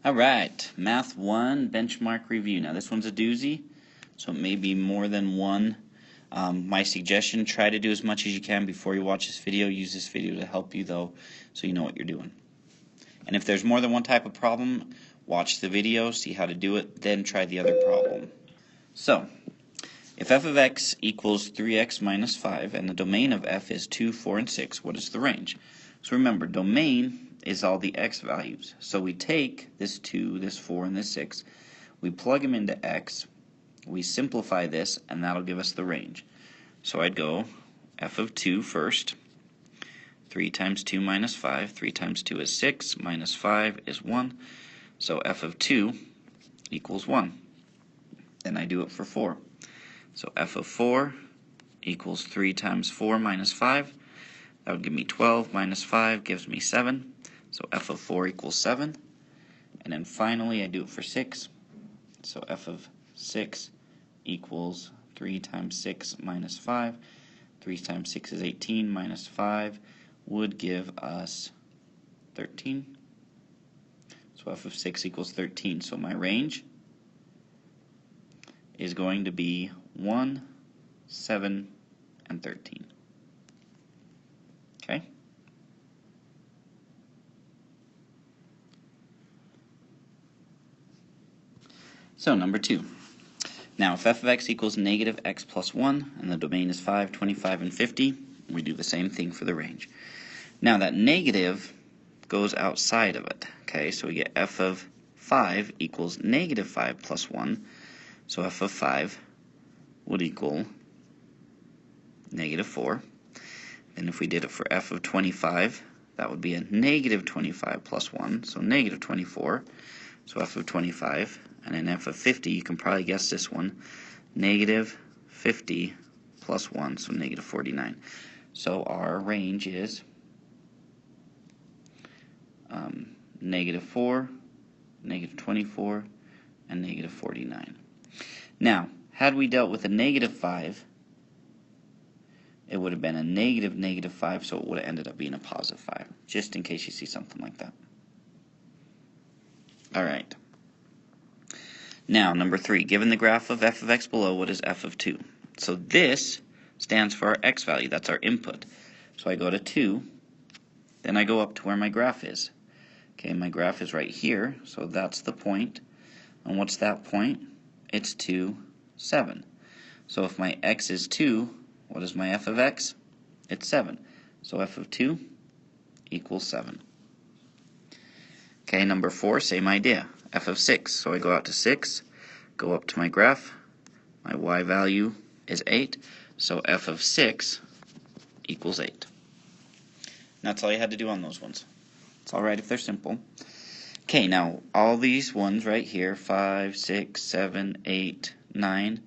Alright, Math 1 benchmark review. Now this one's a doozy, so it may be more than one. My suggestion, try to do as much as you can before you watch this video. Use this video to help you though, so you know what you're doing. And if there's more than one type of problem, watch the video, see how to do it, then try the other problem. So, if f of x equals 3x minus 5 and the domain of f is 2, 4, and 6, what is the range? So remember, domain is all the x values. So we take this 2, this 4, and this 6, we plug them into x, we simplify this, and that'll give us the range. So I'd go f of 2 first. 3 times 2 minus 5. 3 times 2 is 6, minus 5 is 1. So f of 2 equals 1. Then I do it for 4. So f of 4 equals 3 times 4 minus 5. That would give me 12 minus 5 gives me 7. So f of 4 equals 7. And then finally I do it for 6. So f of 6 equals 3 times 6 minus 5. 3 times 6 is 18 minus 5 would give us 13. So f of 6 equals 13. So my range is going to be 1, 7, and 13. Okay? So number 2. Now if f of x equals negative x plus 1 and the domain is 5, 25, and 50, we do the same thing for the range. Now that negative goes outside of it. Okay, so we get f of 5 equals negative 5 plus 1. So f of 5 would equal negative 4. And if we did it for f of 25, that would be a negative 25 plus 1, so negative 24. So f of 25, and then f of 50, you can probably guess this one, negative 50 plus 1, so negative 49. So our range is negative 4, negative 24, and negative 49. Now, had we dealt with a negative 5, it would have been a negative 5, so it would have ended up being a positive 5, just in case you see something like that. Alright. Now, number 3, given the graph of f of x below, what is f of 2? So this stands for our x value, that's our input. So I go to 2, then I go up to where my graph is. Okay, my graph is right here, so that's the point. And what's that point? It's 2, 7. So if my x is 2, what is my f of x? It's 7. So f of 2 equals 7. Okay, number 4, same idea. F of 6. So I go out to 6, go up to my graph. My y value is 8. So f of 6 equals 8. And that's all you had to do on those ones. It's alright if they're simple. Okay, now all these ones right here, 5, 6, 7, 8, 9,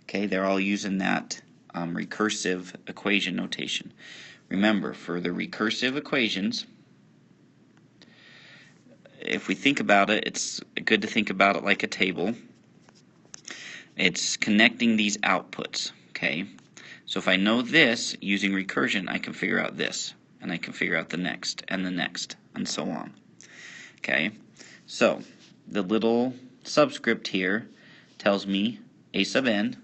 okay, they're all using that recursive equation notation. Remember, for the recursive equations, if we think about it, it's good to think about it like a table. It's connecting these outputs, okay? So if I know this, using recursion, I can figure out this, and I can figure out the next, and so on. Okay? So, the little subscript here tells me a sub n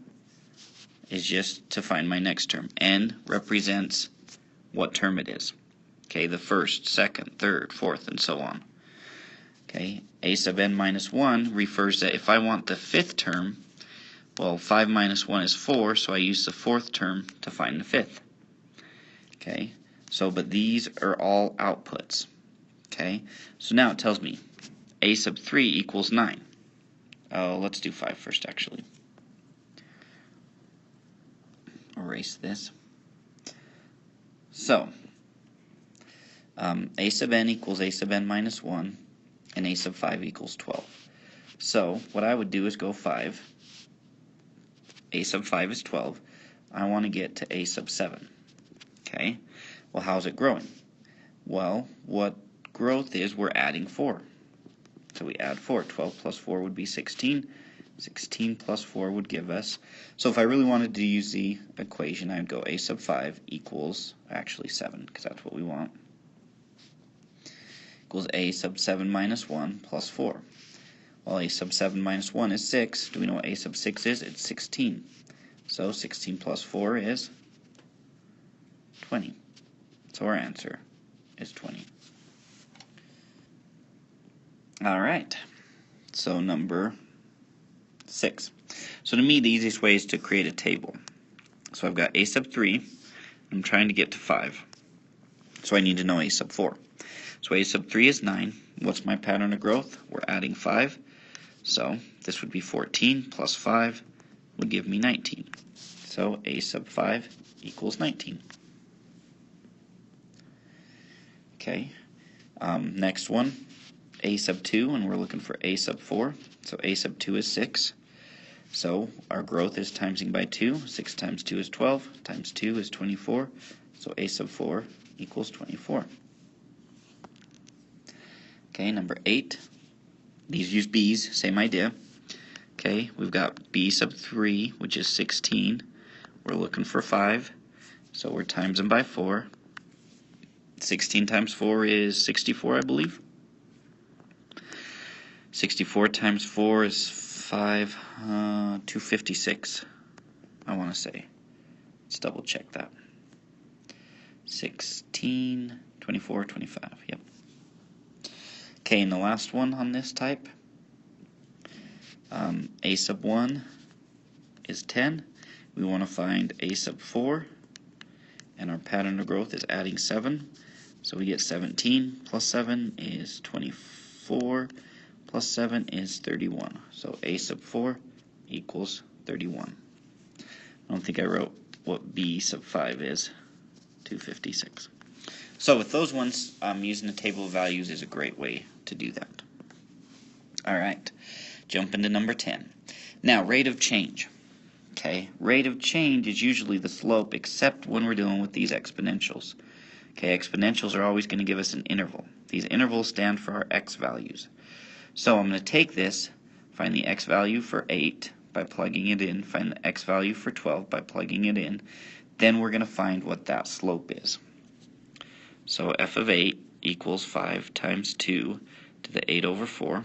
is just to find my next term. N represents what term it is. Okay, the first, second, third, fourth, and so on. Okay, a sub n minus 1 refers that if I want the fifth term, well, 5 minus 1 is 4, so I use the fourth term to find the fifth. Okay, so, but these are all outputs. Okay, so now it tells me a sub 3 equals 9. Let's do 5 first, actually. Erase this. So, a sub n equals a sub n minus 1, and a sub 5 equals 12. So, what I would do is go 5. A sub 5 is 12. I want to get to a sub 7. Okay, well, how's it growing? Well, what growth is, we're adding 4. So we add 4. 12 plus 4 would be 16. 16 plus 4 would give us, so if I really wanted to use the equation, I would go a sub 5 equals, actually 7, because that's what we want. equals a sub 7 minus 1 plus 4. Well, a sub 7 minus 1 is 6. Do we know what a sub 6 is? It's 16. So 16 plus 4 is 20. So our answer is 20. Alright, so number 6. So to me, the easiest way is to create a table. So I've got a sub 3. I'm trying to get to 5. So I need to know a sub 4. So a sub 3 is 9. What's my pattern of growth? We're adding 5. So this would be 14 plus 5 would give me 19. So a sub 5 equals 19. Okay, next one, a sub 2, and we're looking for a sub 4. So a sub 2 is 6. So our growth is timesing by 2. 6 times 2 is 12, times 2 is 24. So a sub 4 equals 24. Okay, number 8. These use b's, same idea. Okay, we've got b sub 3, which is 16. We're looking for 5, so we're times them by 4. 16 times 4 is 64, I believe. 64 times 4 is 256, I want to say. Let's double check that. 16, 24, 25, yep. Okay, and the last one on this type, a sub 1 is 10. We want to find a sub 4, and our pattern of growth is adding 7. So we get 17 plus 7 is 24, plus 7 is 31. So a sub 4 equals 31. I don't think I wrote what b sub 5 is, 256. So with those ones, using the table of values is a great way to do that. Alright, jump into number 10. Now, rate of change. Okay, rate of change is usually the slope, except when we're dealing with these exponentials. Okay, exponentials are always going to give us an interval. These intervals stand for our x values. So I'm going to take this, find the x value for 8 by plugging it in, find the x value for 12 by plugging it in, then we're going to find what that slope is. So f of 8 equals 5 times 2 to the 8 over 4.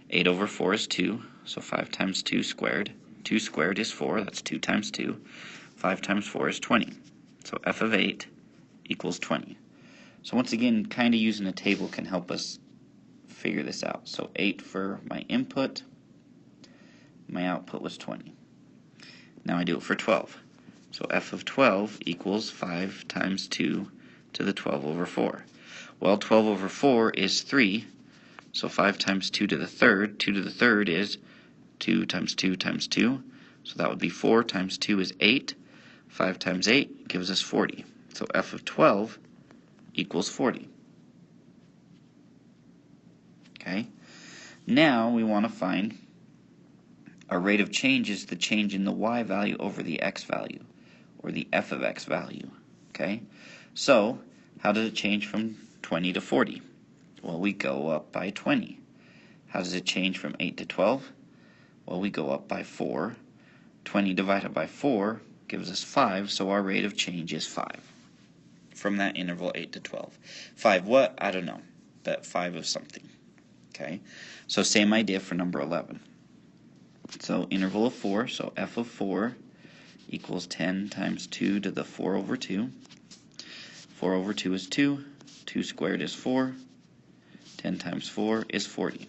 8 over 4 is 2, so 5 times 2 squared. 2 squared is 4, that's 2 times 2. 5 times 4 is 20. So f of 8 equals 20. So once again, kind of using a table can help us figure this out. So 8 for my input, my output was 20. Now I do it for 12. So f of 12 equals 5 times 2 to the 12 over 4. Well, 12 over 4 is 3, so 5 times 2 to the third. 2 to the third is 2 times 2 times 2, so that would be 4 times 2 is 8. 5 times 8 gives us 40. So f of 12 equals 40. Okay. Now we want to find our rate of change is the change in the y value over the x value, or the f of x value. Okay. So how does it change from 20 to 40? Well, we go up by 20. How does it change from 8 to 12? Well, we go up by 4. 20 divided by 4 gives us 5, so our rate of change is 5 from that interval 8 to 12. 5 what? I don't know, but 5 of something. Okay, so same idea for number 11. So interval of 4, so f of 4 equals 10 times 2 to the 4 over 2. 4 over 2 is 2. 2 squared is 4. 10 times 4 is 40.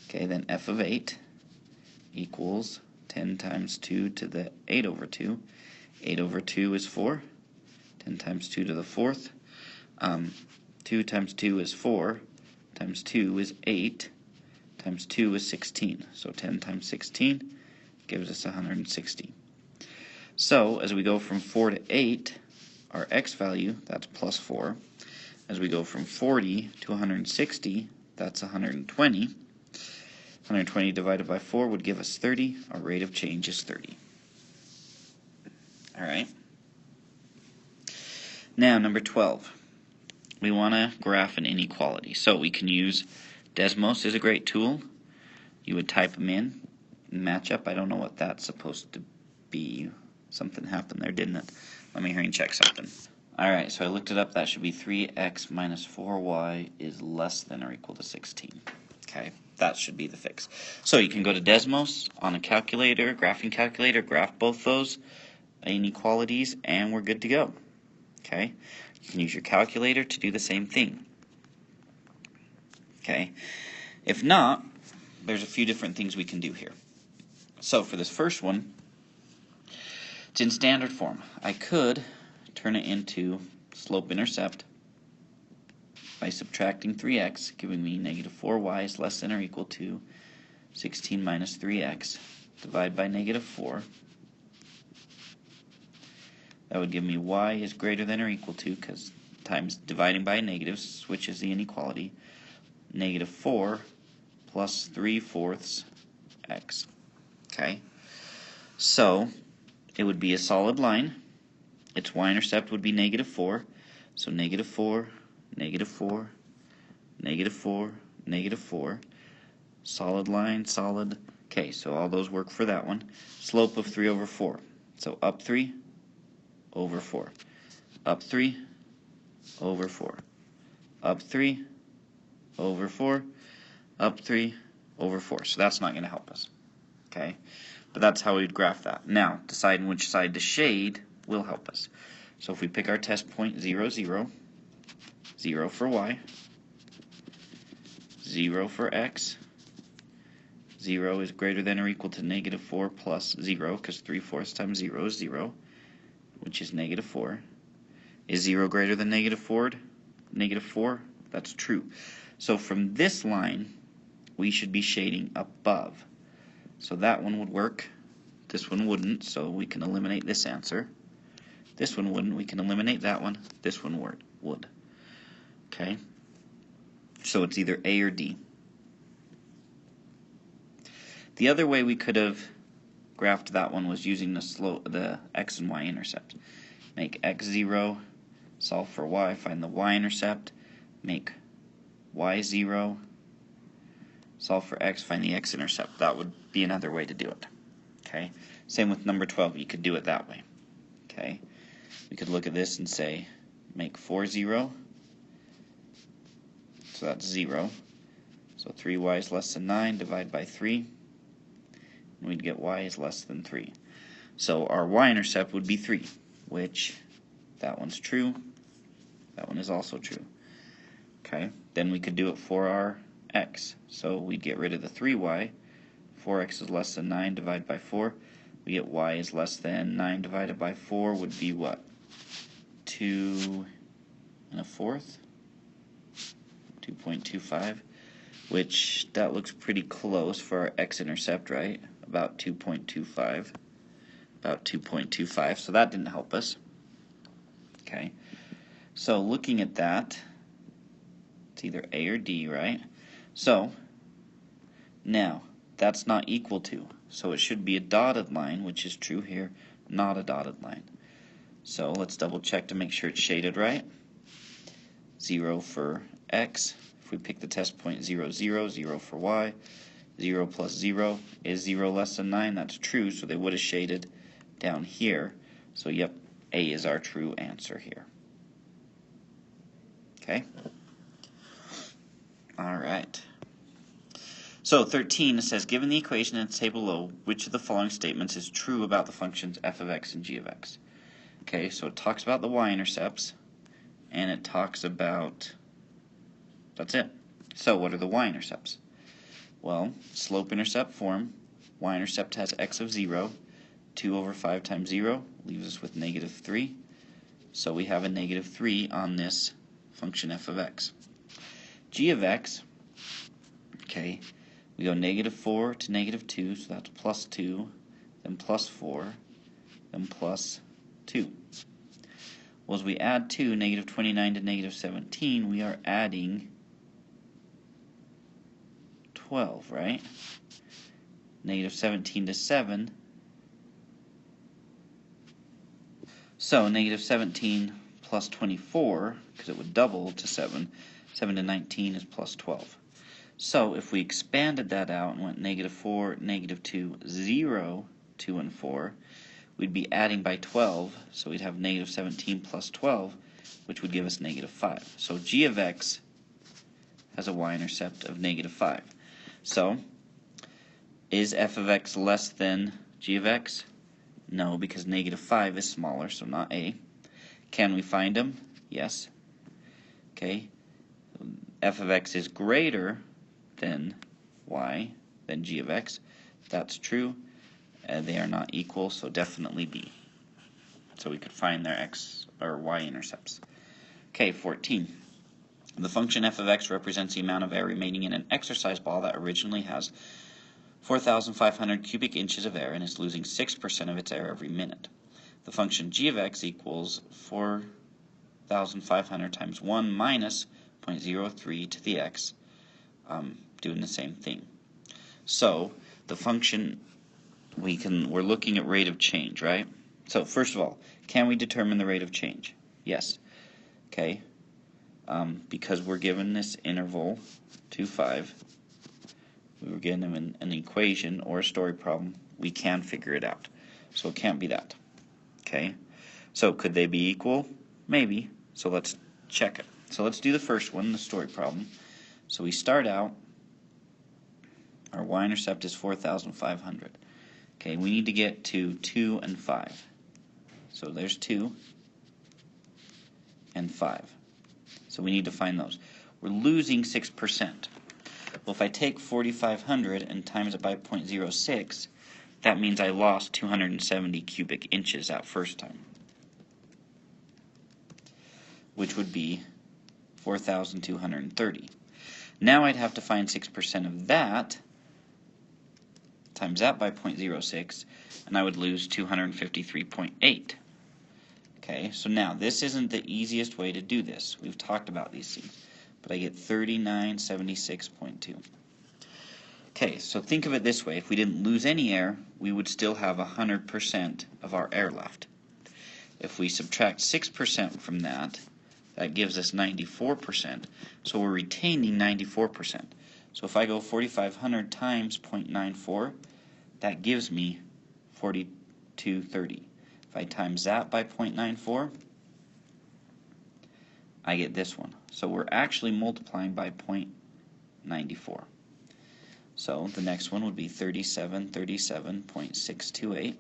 Okay, then f of 8 equals 10 times 2 to the 8 over 2. 8 over 2 is 4. 10 times 2 to the 4th. 2 times 2 is 4. Times 2 is 8. Times 2 is 16. So 10 times 16 gives us 160. So as we go from 4 to 8, our x value, that's plus 4. As we go from 40 to 160, that's 120. 120 divided by 4 would give us 30. Our rate of change is 30. Alright. Now, number 12. We want to graph an inequality. So we can use Desmos is a great tool. You would type them in, match up. I don't know what that's supposed to be. Something happened there, didn't it? Let me hurry and check something. Alright, so I looked it up. That should be 3x minus 4y is less than or equal to 16. Okay, that should be the fix. So you can go to Desmos on a calculator, graphing calculator, graph both those inequalities, and we're good to go. Okay, you can use your calculator to do the same thing. Okay, if not, there's a few different things we can do here. So for this first one, it's in standard form. I could turn it into slope-intercept by subtracting 3x, giving me negative 4y is less than or equal to 16 minus 3x, divide by negative 4. That would give me y is greater than or equal to, because times dividing by a negative switches the inequality, negative 4 plus 3/4 x. Okay, so it would be a solid line. Its y-intercept would be negative 4, so negative 4, negative 4, negative 4, negative 4. Solid line, solid. Okay, so all those work for that one. Slope of 3 over 4. So up 3 over 4. Up 3 over 4. Up 3 over 4. Up 3 over 4. So that's not going to help us. Okay, but that's how we'd graph that. Now, deciding which side to shade will help us. So if we pick our test point 0, 0, 0 for y, 0 for x, 0 is greater than or equal to negative 4 plus 0, because 3/4 times 0 is 0, which is negative 4. Is 0 greater than negative 4? Negative 4? That's true. So from this line, we should be shading above. So that one would work. This one wouldn't, so we can eliminate this answer. This one wouldn't, we can eliminate that one. This one would. Okay? So it's either A or D. The other way we could have graphed that one was using the x and y intercept. Make x 0, solve for y, find the y-intercept, make y 0, solve for x, find the x-intercept. That would be another way to do it. Okay? Same with number 12, you could do it that way. Okay? We could look at this and say, make 4 0, so that's 0. So 3y is less than 9, divide by 3, and we'd get y is less than 3. So our y-intercept would be 3, which that one's true, that one is also true. Okay, then we could do it for our x. So we'd get rid of the 3y, 4x is less than 9, divide by 4, we get y is less than 9 divided by 4 would be what? 2 1/4? 2.25, which that looks pretty close for our x-intercept, right? About 2.25. About 2.25, so that didn't help us. Okay, so looking at that, it's either A or D, right? So, now, that's not equal to, so it should be a dotted line, which is true here, not a dotted line. So let's double check to make sure it's shaded right. 0 for x. If we pick the test point 0, 0, 0 for y. 0 plus 0 is 0 less than 9. That's true, so they would have shaded down here. So yep, A is our true answer here. Okay? Alright. So 13, it says, given the equation in the table below, which of the following statements is true about the functions f of x and g of x? Okay, so it talks about the y-intercepts, and it talks about, that's it. So what are the y-intercepts? Well, slope-intercept form, y-intercept has x of 0, 2 over 5 times 0 leaves us with negative 3. So we have a negative 3 on this function f of x. G of x, okay, we go negative 4 to negative 2, so that's plus 2, then plus 4, then plus 2. Well, as we add 2, negative 29 to negative 17, we are adding 12, right? Negative 17 to 7. So negative 17 plus 24, because it would double to 7. 7 to 19 is plus 12. So if we expanded that out and went negative 4, negative 2, 0, 2, and 4, we'd be adding by 12, so we'd have negative 17 plus 12, which would give us negative 5. So g of x has a y-intercept of negative 5. So, is f of x less than g of x? No, because negative 5 is smaller, so not a. Can we find them? Yes. Okay. F of x is greater than y, than g of x. That's true. They are not equal, so definitely B. So we could find their x or y intercepts. Okay, 14. The function f of x represents the amount of air remaining in an exercise ball that originally has 4,500 cubic inches of air and is losing 6% of its air every minute. The function g of x equals 4,500 times 1 minus 0.03 to the x, doing the same thing. So the function, we're looking at rate of change, right? So first of all, can we determine the rate of change? Yes. Okay. Because we're given this interval 2, 5, we were given an equation or a story problem, we can figure it out. So it can't be that. Okay. So could they be equal? Maybe. So let's check it. So let's do the first one, the story problem. So we start out, our y-intercept is 4,500. Okay, we need to get to 2 and 5. So there's 2 and 5. So we need to find those. We're losing 6%. Well, if I take 4,500 and times it by 0.06, that means I lost 270 cubic inches that first time, which would be 4,230. Now I'd have to find 6% of that, times that by 0.06, and I would lose 253.8. Okay, so now this isn't the easiest way to do this. We've talked about these things, but I get 3976.2. Okay, so think of it this way. If we didn't lose any air, we would still have 100% of our air left. If we subtract 6% from that, that gives us 94%. So we're retaining 94%. So if I go 4,500 times 0.94, that gives me 4230. If I times that by 0.94, I get this one. So we're actually multiplying by 0.94. So the next one would be 3737.628.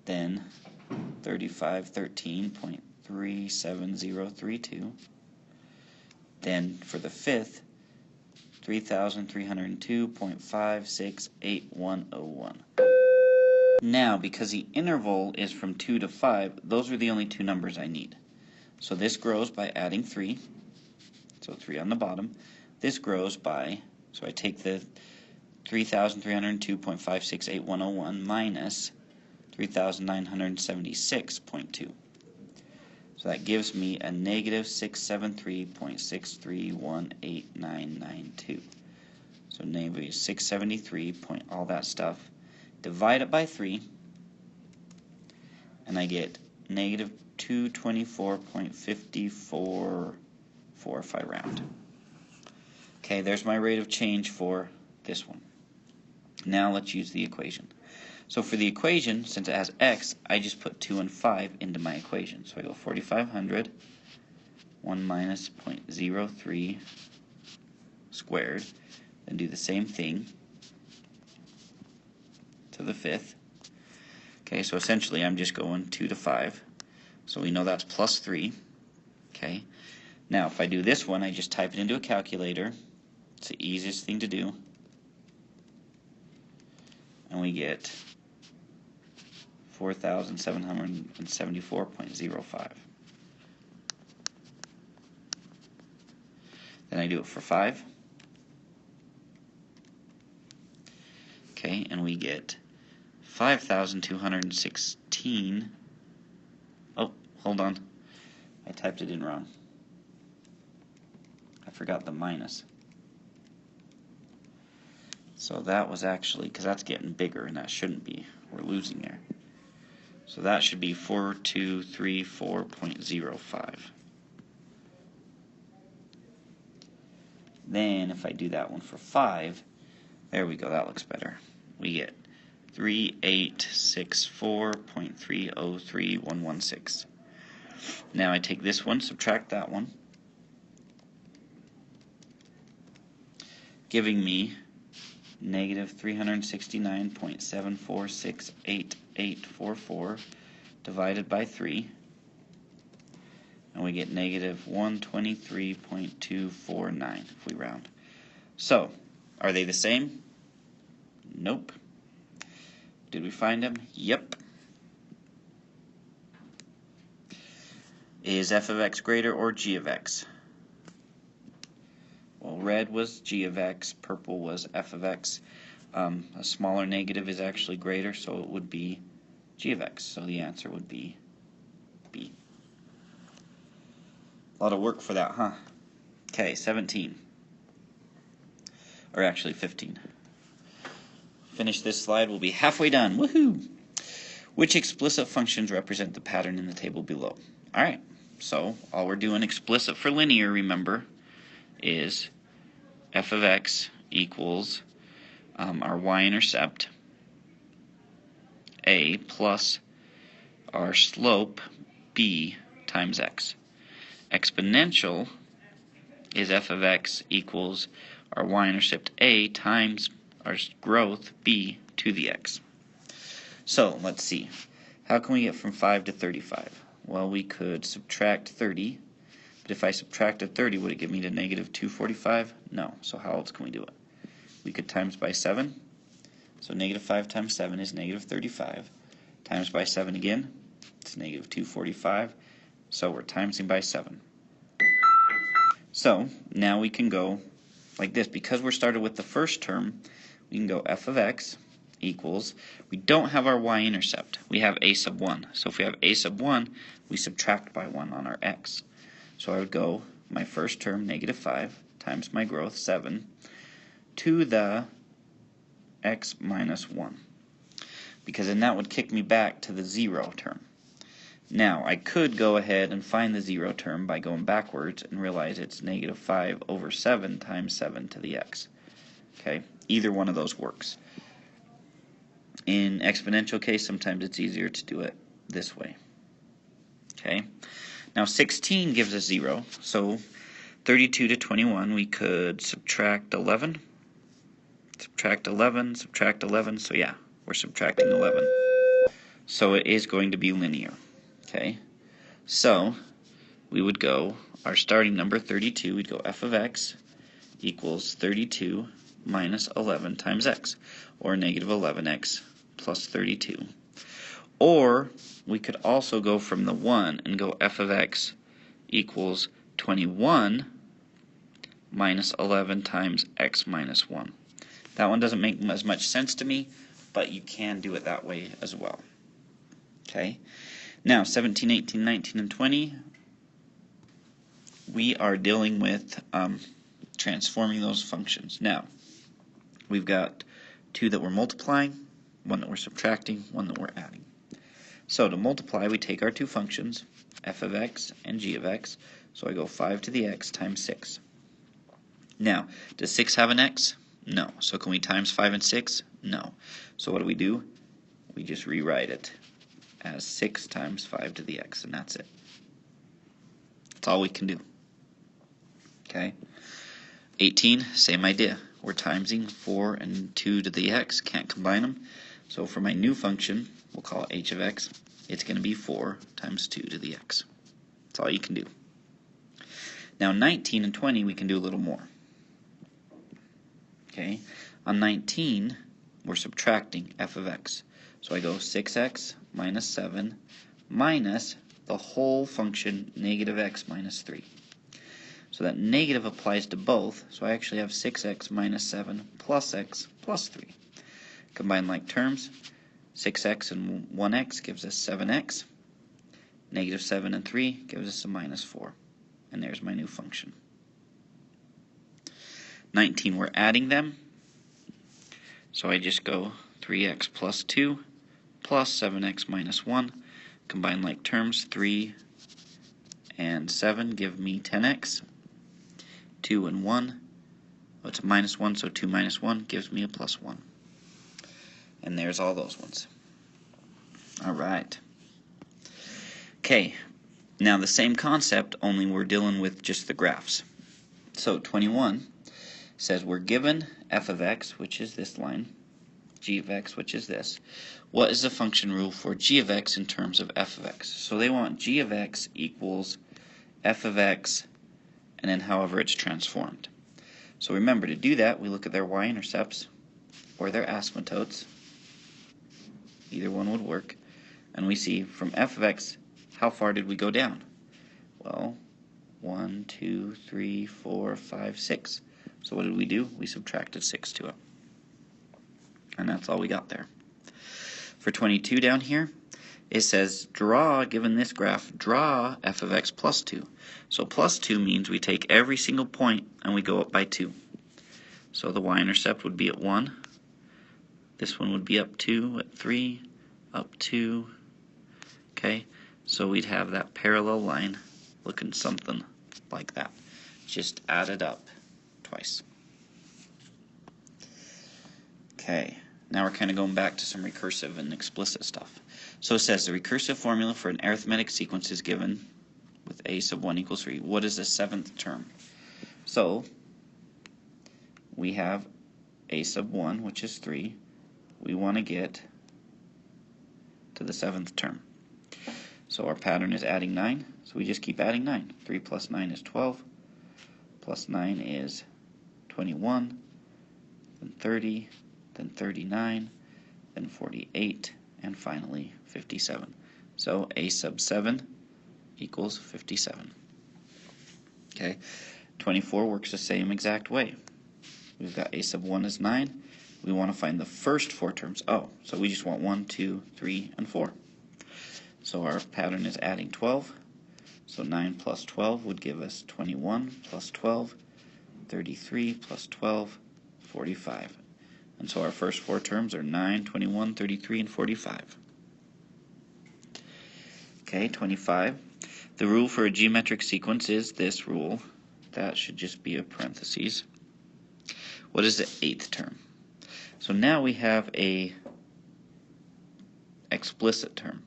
Then 3513.37032. Then for the fifth, 3,302.568101. Now, because the interval is from 2 to 5, those are the only two numbers I need. So this grows by adding 3, so 3 on the bottom. This grows by, so I take the 3,302.568101 minus 3,976.2. So that gives me a negative 673.631892. So negative 673 point all that stuff. Divide it by 3, and I get negative 224.544 if I round. Okay, there's my rate of change for this one. Now let's use the equation. So for the equation, since it has x, I just put 2 and 5 into my equation. So I go 4,500, 1 minus 0.03 squared, then do the same thing to the fifth. Okay, so essentially I'm just going 2 to 5. So we know that's plus 3. Okay, now if I do this one, I just type it into a calculator. It's the easiest thing to do. And we get 4,774.05. Then I do it for 5. Okay, and we get 5,216. Oh, hold on. I typed it in wrong. I forgot the minus. So that was actually, because that's getting bigger and that shouldn't be. We're losing there. So that should be 4234.05. Then if I do that one for 5, there we go, that looks better. We get 3864.303116. Now I take this one, subtract that one, giving me negative 369.74688844 divided by 3, and we get negative 123.249 if we round. So, are they the same? Nope. Did we find them? Yep. Is f of x greater or g of x? Well, red was g of x, purple was f of x. A smaller negative is actually greater, so it would be g of x. So the answer would be B. A lot of work for that, huh? Okay, 17. Or actually 15. Finish this slide, we'll be halfway done. Woohoo! Which explicit functions represent the pattern in the table below? Alright, so all we're doing explicit for linear, remember, is f of x equals our y-intercept, a, plus our slope, b, times x. Exponential is f of x equals our y-intercept, a, times our growth, b, to the x. So, let's see. How can we get from 5 to 35? Well, we could subtract 30. But if I subtracted 30, would it give me to negative 245? No. So how else can we do it? We could times by 7. So negative 5 times 7 is negative 35. Times by 7 again, it's negative 245. So we're timesing by 7. So now we can go like this. Because we're started with the first term, we can go f of x equals, we don't have our y-intercept. We have a sub 1. So if we have a sub 1, we subtract by 1 on our x. So I would go my first term, negative 5, times my growth, 7, to the x minus 1. Because then that would kick me back to the 0 term. Now, I could go ahead and find the 0 term by going backwards and realize it's negative 5 over 7 times 7 to the x. Okay, either one of those works. In exponential case, sometimes it's easier to do it this way. Okay. Now 16 gives us 0, so 32 to 21 we could subtract 11, subtract 11, subtract 11, so yeah, we're subtracting 11. So it is going to be linear. Okay, so we would go, our starting number 32, we'd go f of x equals 32 minus 11 times x, or negative 11x plus 32. Or we could also go from the 1 and go f of x equals 21 minus 11 times x minus 1. That one doesn't make as much sense to me, but you can do it that way as well. Okay, now 17, 18, 19, and 20, we are dealing with transforming those functions. Now, we've got two that we're multiplying, one that we're subtracting, one that we're adding. So to multiply, we take our two functions, f of x and g of x. So I go 5 to the x times 6. Now, does 6 have an x? No. So can we times 5 and 6? No. So what do? We just rewrite it as 6 times 5 to the x, and that's it. That's all we can do. Okay. 18, same idea. We're timesing 4 and 2 to the x, can't combine them. So for my new function, we'll call it h of x, it's going to be 4 times 2 to the x. That's all you can do. Now 19 and 20, we can do a little more. Okay, on 19, we're subtracting f of x. So I go 6x minus 7 minus the whole function negative x minus 3. So that negative applies to both, so I actually have 6x minus 7 plus x plus 3. Combine like terms, 6x and 1x gives us 7x. Negative 7 and 3 gives us a minus 4. And there's my new function. 19, we're adding them. So I just go 3x plus 2 plus 7x minus 1. Combine like terms, 3 and 7 give me 10x. 2 and 1, oh, it's a minus 1, so 2 minus 1 gives me a plus 1. And there's all those ones. All right. Okay, now the same concept, only we're dealing with just the graphs. So 21 says we're given f of x, which is this line, g of x, which is this. What is the function rule for g of x in terms of f of x? So they want g of x equals f of x, and then however it's transformed. So remember, to do that, we look at their y-intercepts or their asymptotes. Either one would work. And we see from f of x, how far did we go down? Well, 1, 2, 3, 4, 5, 6. So what did we do? We subtracted 6 to it. And that's all we got there. For 22 down here, it says draw, given this graph, draw f of x plus 2. So plus 2 means we take every single point and we go up by 2. So the y-intercept would be at 1. This one would be up 2, at 3, up 2. Okay, so we'd have that parallel line looking something like that. Just added up twice. Okay, now we're kind of going back to some recursive and explicit stuff. So it says the recursive formula for an arithmetic sequence is given with a sub 1 equals 3. What is the seventh term? So we have a sub 1, which is 3. We want to get to the seventh term. So our pattern is adding 9, so we just keep adding 9. 3 plus 9 is 12, plus 9 is 21, then 30, then 39, then 48, and finally 57. So a sub 7 equals 57. Okay, 24 works the same exact way. We've got a sub 1 is 9. We want to find the first 4 terms. Oh, so we just want 1, 2, 3, and 4. So our pattern is adding 12. So 9 plus 12 would give us 21 plus 12, 33 plus 12, 45. And so our first 4 terms are 9, 21, 33, and 45. Okay, 25. The rule for a geometric sequence is this rule. That should just be a parentheses. What is the 8th term? So now we have a explicit term.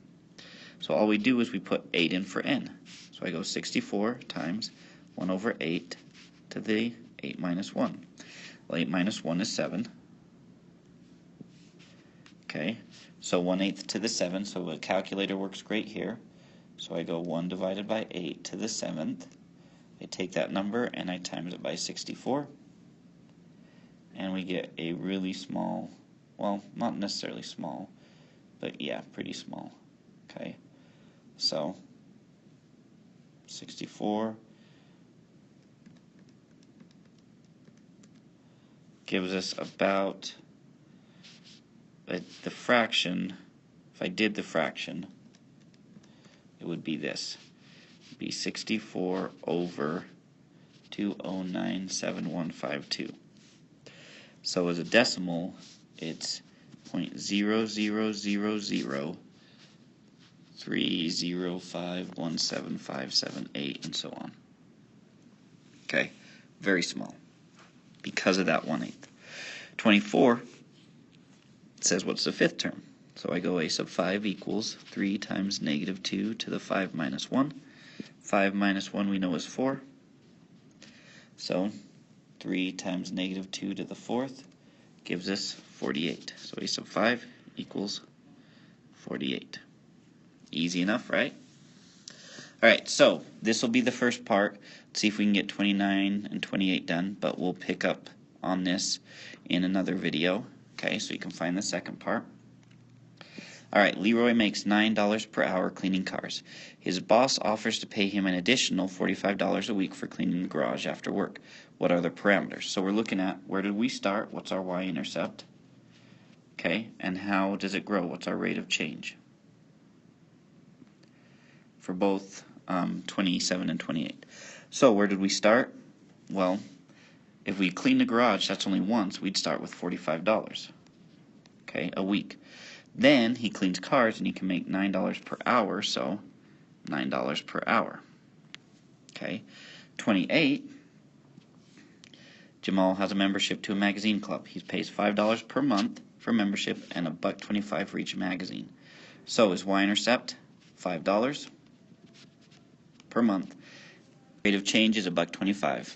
So all we do is we put 8 in for n. So I go 64 times 1 over 8 to the 8 minus 1. Well, 8 minus 1 is 7. Okay, so 1/8 to the 7, so a calculator works great here. So I go 1 divided by 8 to the 7th. I take that number and I times it by 64. And we get a really small, well, not necessarily small, but yeah, pretty small. Okay, so 64 gives us about the fraction. If I did the fraction, it would be this. It would be 64 over 2097152. So as a decimal, it's 0.00030517578 and so on. Okay, very small because of that 1/8. 24 says what's the 5th term? So I go a sub 5 equals 3 times negative 2 to the 5 minus 1. 5 minus 1 we know is 4. So 3 times negative 2 to the 4th gives us 48. So a sub 5 equals 48. Easy enough, right? Alright, so this will be the first part. Let's see if we can get 29 and 28 done, but we'll pick up on this in another video. Okay, so you can find the second part. Alright, Leroy makes $9 per hour cleaning cars. His boss offers to pay him an additional $45 a week for cleaning the garage after work. What are the parameters? So we're looking at where did we start? What's our y-intercept? Okay, and how does it grow? What's our rate of change? For both 27 and 28. So where did we start? Well, if we clean the garage, that's only once, we'd start with $45, okay, a week. Then he cleans cars and he can make $9 per hour, so $9 per hour. Okay, 28, Jamal has a membership to a magazine club. He pays $5 per month for membership and $1.25 for each magazine. So is Y-intercept $5 per month. Rate of change is $1.25.